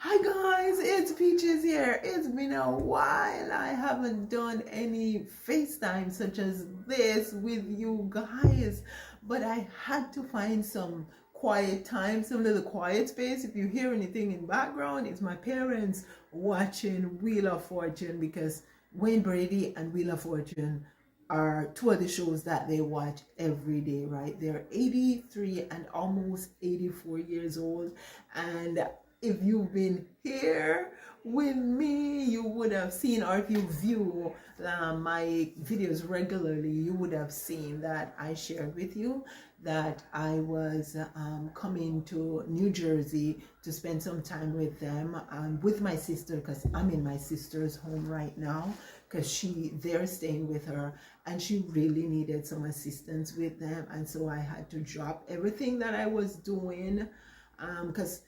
Hi guys, it's Peaches here. It's been a while. I haven't done any FaceTime such as this with you guys, but I had to find some quiet time, some little quiet space. If you hear anything in background, it's my parents watching Wheel of Fortune because Wayne Brady and Wheel of Fortune are two of the shows that they watch every day, right? They're 83 and almost 84 years old, and if you've been here with me, you would have seen, or if you view my videos regularly, you would have seen that I shared with you that I was coming to New Jersey to spend some time with them, with my sister, because I'm in my sister's home right now, because they're staying with her, and she really needed some assistance with them, and so I had to drop everything that I was doing, because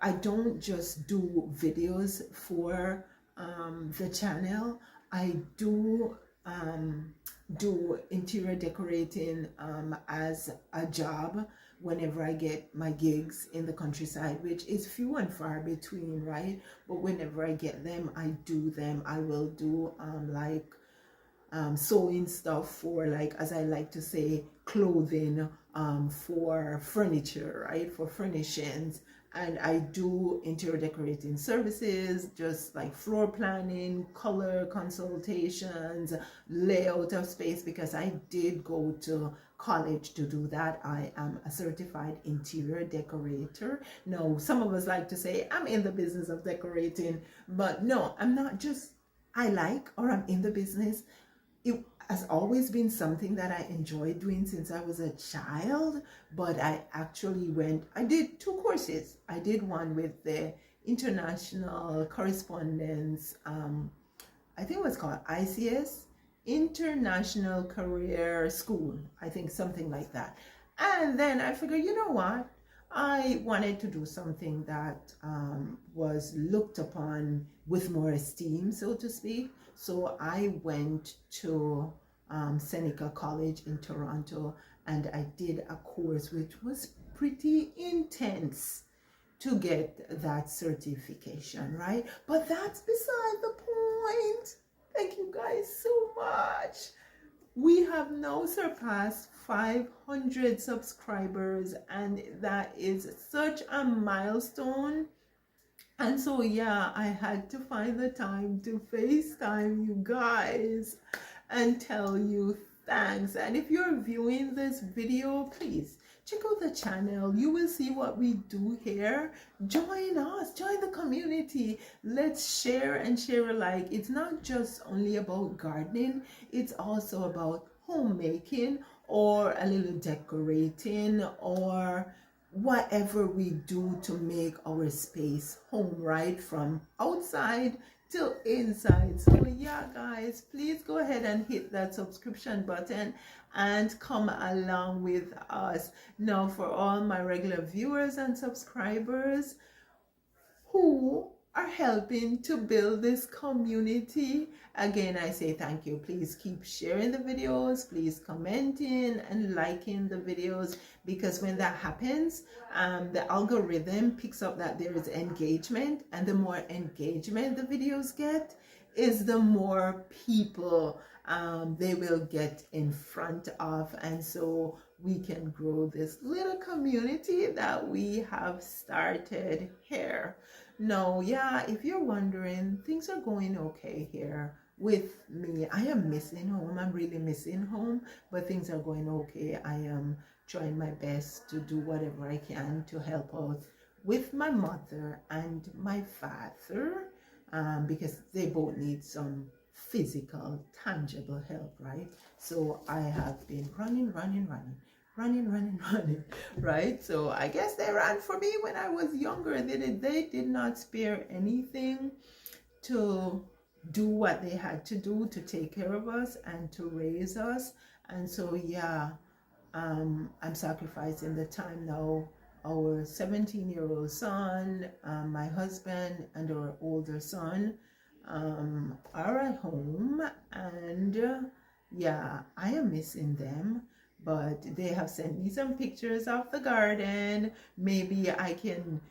I don't just do videos for the channel. I do interior decorating as a job whenever I get my gigs in the countryside, which is few and far between, right? But whenever I get them, I do them. I will do sewing stuff for, like, as I like to say, clothing, for furniture, right, for furnishings. And I do interior decorating services, just like floor planning, color consultations, layout of space, because I did go to college to do that. I am a certified interior decorator. No, some of us like to say I'm in the business of decorating, but no, I'm not just I like, or I'm in the business. It has always been something that I enjoyed doing since I was a child, but I did two courses. I did one with the International Correspondence, I think it was called ICS, International Career School, I think something like that. And then I figured, you know what? I wanted to do something that was looked upon with more esteem, so to speak. So I went to Seneca College in Toronto, and I did a course which was pretty intense to get that certification, right? But that's beside the point. Thank you guys so much. We have now surpassed 500 subscribers, and that is such a milestone. And so, yeah, I had to find the time to FaceTime you guys and tell you thanks. And if you're viewing this video, please check out the channel. You will see what we do here. Join us, join the community. Let's share and share alike. It's not just only about gardening, it's also about homemaking, or a little decorating, or whatever we do to make our space home, right, from outside to inside. So yeah guys, please go ahead and hit that subscription button and come along with us. Now, for all my regular viewers and subscribers who are helping to build this community, again, I say thank you. Please keep sharing the videos, please commenting and liking the videos, because when that happens, the algorithm picks up that there is engagement, and the more engagement the videos get, is the more people they will get in front of, and so we can grow this little community that we have started here. No, yeah, if you're wondering, things are going okay here with me. I am missing home. I'm really missing home, but things are going okay. I am trying my best to do whatever I can to help out with my mother and my father, because they both need some physical, tangible help, right? So I have been running, right? So I guess they ran for me when I was younger. They did not spare anything to do what they had to do to take care of us and to raise us. And so yeah, I'm sacrificing the time now. Our 17-year-old son, my husband, and our older son are at home, and yeah, I am missing them. But they have sent me some pictures of the garden. Maybe I can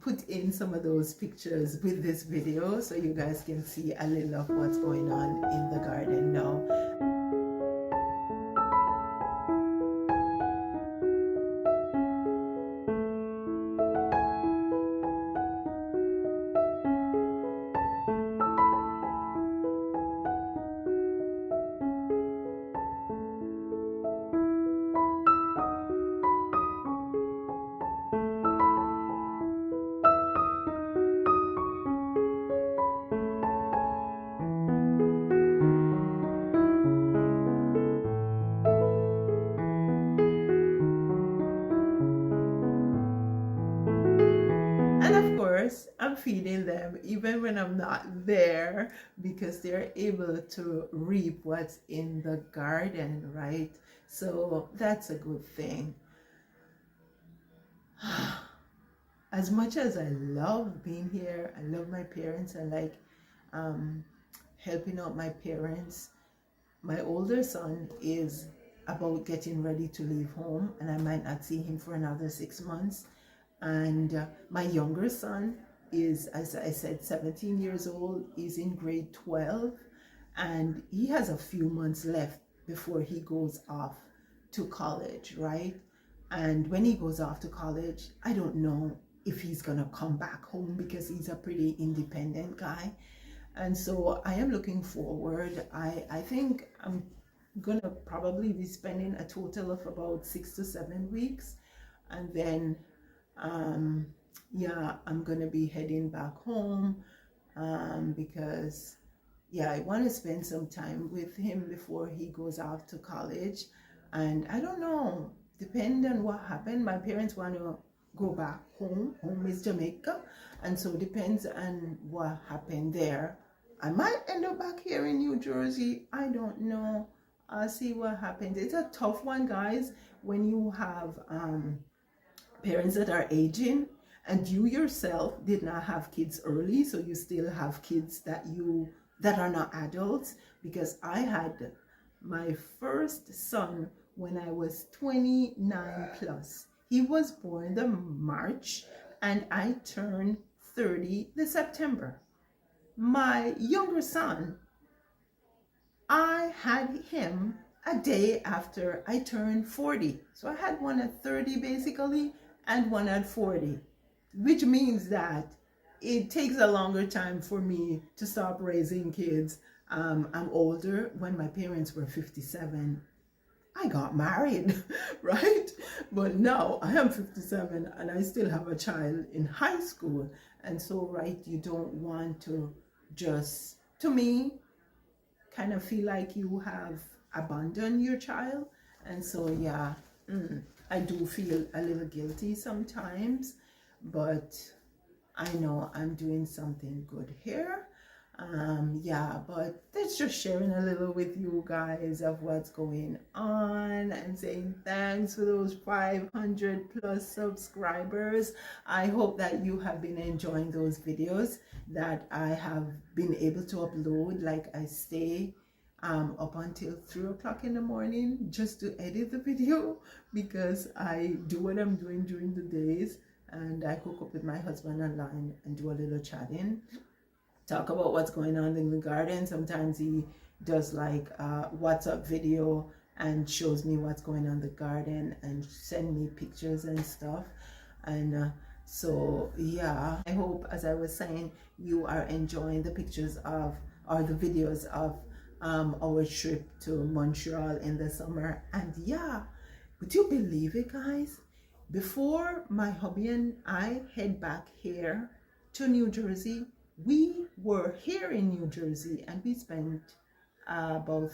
put in some of those pictures with this video so you guys can see a little of what's going on in the garden now. And of course, I'm feeding them even when I'm not there because they're able to reap what's in the garden, right? So that's a good thing. As much as I love being here, I love my parents, I like helping out my parents. My older son is about getting ready to leave home, and I might not see him for another 6 months. And my younger son is, as I said, 17 years old. He's in grade 12, and he has a few months left before he goes off to college, right? And when he goes off to college, I don't know if he's gonna come back home because he's a pretty independent guy. And so I am looking forward. I think I'm gonna probably be spending a total of about 6 to 7 weeks, and then yeah, I'm gonna be heading back home because yeah, I want to spend some time with him before he goes off to college. And I don't know, depending on what happened, my parents want to go back home. Home is Jamaica, and so it depends on what happened there. I might end up back here in New Jersey. I don't know. I'll see what happens. It's a tough one, guys, when you have parents that are aging and you yourself did not have kids early, so you still have kids that are not adults. Because I had my first son when I was 29 plus. He was born the March and I turned 30 the September. My younger son, I had him a day after I turned 40. So I had one at 30 basically and one at 40, which means that it takes a longer time for me to stop raising kids. I'm older. When my parents were 57, I got married, right? But now I am 57 and I still have a child in high school. And so, right, you don't want to just, to me, kind of feel like you have abandoned your child. And so, yeah, I do feel a little guilty sometimes, but I know I'm doing something good here. Yeah, but that's just sharing a little with you guys of what's going on and saying thanks for those 500 plus subscribers. I hope that you have been enjoying those videos that I have been able to upload. Like I stay up until 3 o'clock in the morning just to edit the video because I do what I'm doing during the days, and I hook up with my husband online and do a little chatting, talk about what's going on in the garden. Sometimes he does like a WhatsApp video and shows me what's going on in the garden and send me pictures and stuff. And so yeah, I hope, as I was saying, you are enjoying the pictures of, or the videos of our trip to Montreal in the summer. And yeah, would you believe it, guys? Before my hubby and I head back here to New Jersey, we were here in New Jersey and we spent about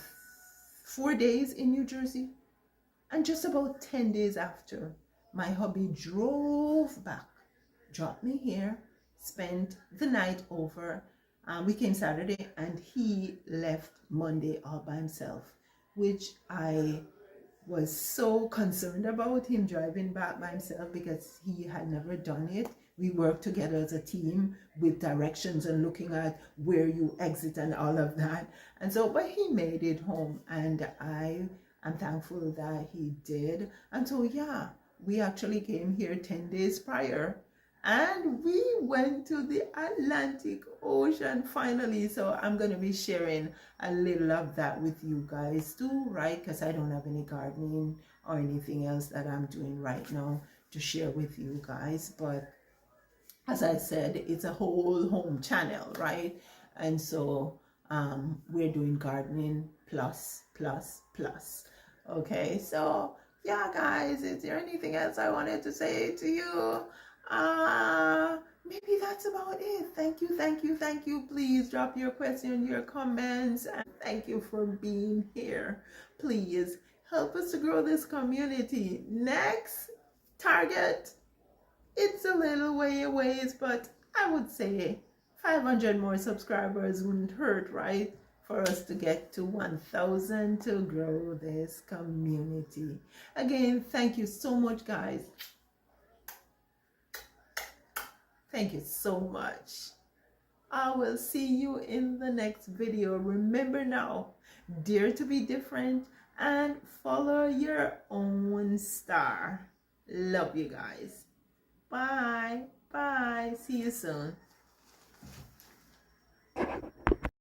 4 days in New Jersey. And just about 10 days after, my hubby drove back, dropped me here, spent the night over. We came Saturday and he left Monday all by himself, which I was so concerned about him driving back by himself because he had never done it. We worked together as a team with directions and looking at where you exit and all of that. And so, but he made it home, and I am thankful that he did. And so, yeah, we actually came here 10 days prior and we went to the Atlantic Ocean finally. So I'm going to be sharing a little of that with you guys too, right? Because I don't have any gardening or anything else that I'm doing right now to share with you guys. But as I said, it's a whole home channel, right? And so we're doing gardening plus. Okay, so yeah, guys, is there anything else I wanted to say to you? Maybe that's about it. Thank you. Please drop your question, your comments, and thank you for being here. Please help us to grow this community. Next target, it's a little way away, but I would say 500 more subscribers wouldn't hurt, right? For us to get to 1,000 to grow this community. Again, thank you so much, guys. Thank you so much. I will see you in the next video. Remember now, dare to be different and follow your own star. Love you guys. Bye. See you soon.